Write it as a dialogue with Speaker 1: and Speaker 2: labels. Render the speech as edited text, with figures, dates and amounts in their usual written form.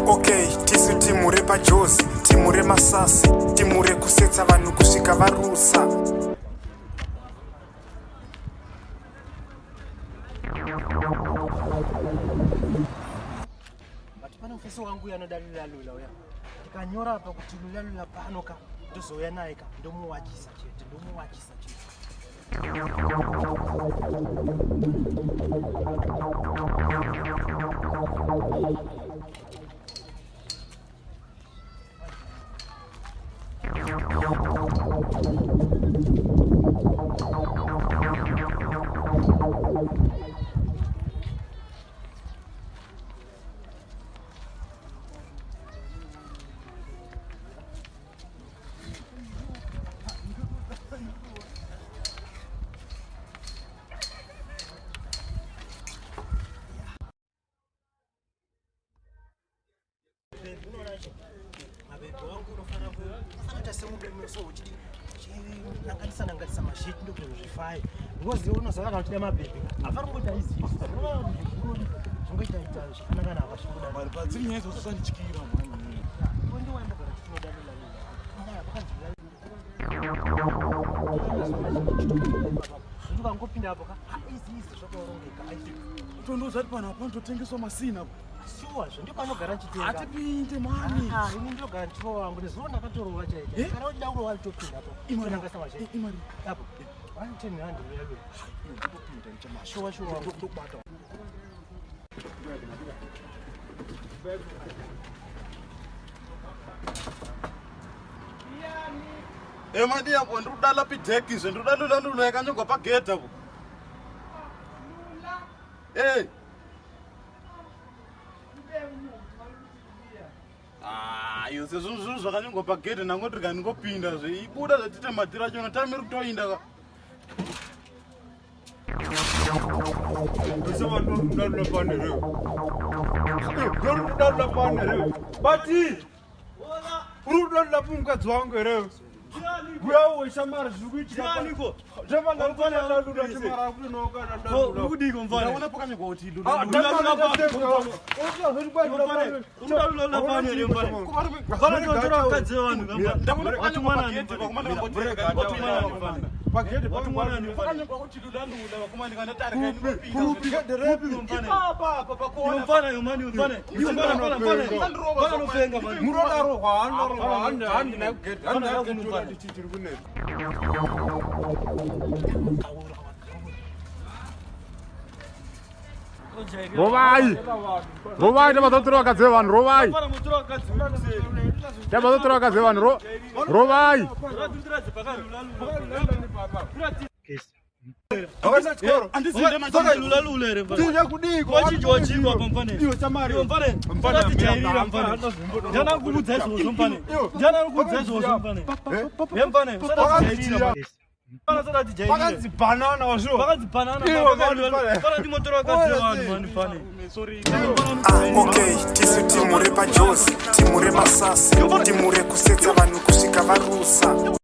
Speaker 1: Okay, tisu timu repajozi, timu remasasi, timu rekusetsa vanhu kusvika varusa.
Speaker 2: Pana mfeso wangu yanodalila lula uya. Tikanyora hapa kuti lula pano ka ndozouya naye ka ndomuwachisa chete. Nangalisa mashit ndo kuti zvifai ngozi unozakana kuti mabebi afari ngoita izi ngoita zvakanaka na vashongoda bari padziri nyezo sosandichikira mani ndo waenda kana tinodalila ndo kangopinda hapo ka izi zvakorongeka aisi tondozati pana hapo ndotengeswa masina siwa ndio panogara chitenga atipinde mani ini ndio gara chiro wangu ndizona katorowa chaite kana uchida kurowa topinda hapo imari ngasa mashe imari hapo 110 rand uyalo ndopinda nchamashowa showa wangu ndokubata
Speaker 3: madi yako ndikudala pideki izvo ndikudalula yakanyogwa pagedha po yose zvinhu zvakanyongwa pagedhe nangoti ndikandingopinda zveibuda zvatite madhira chona taimiri kutoinda ka ese vanhu ndodalula panerewo ndodalula panerewo bati uri kudalula pamukadzi wangu herewo Bro, shamara zvikuitika niko. Zvavanga mfana ndalula timara kuti nokana ndalula. Ukudiko mfana. Ndaona pakanye kuti ndalula. Ndalula pa. Ndalula mfana. Mfana kutora kadze vanhu mfana. Ndaona pakanye pakete pakumana ngotireka mfana. Pakete pakumana ni pakanye kuti ndalula pakumana kandatarika ndinopinda. Kupika derepi mfana. Papa pakona. Mfana yomani mfana. Mfana mfana nofenga mfana. Muroda rohanda handi na gate. Handi
Speaker 4: Rovai, ndabatotora kadze vanhu rovai. Ndabatotora kadze vanhu rovai.
Speaker 1: Okay, tisu timu repajozi, timu remasasi, timu rekusetsa vanhu kusvika varusa.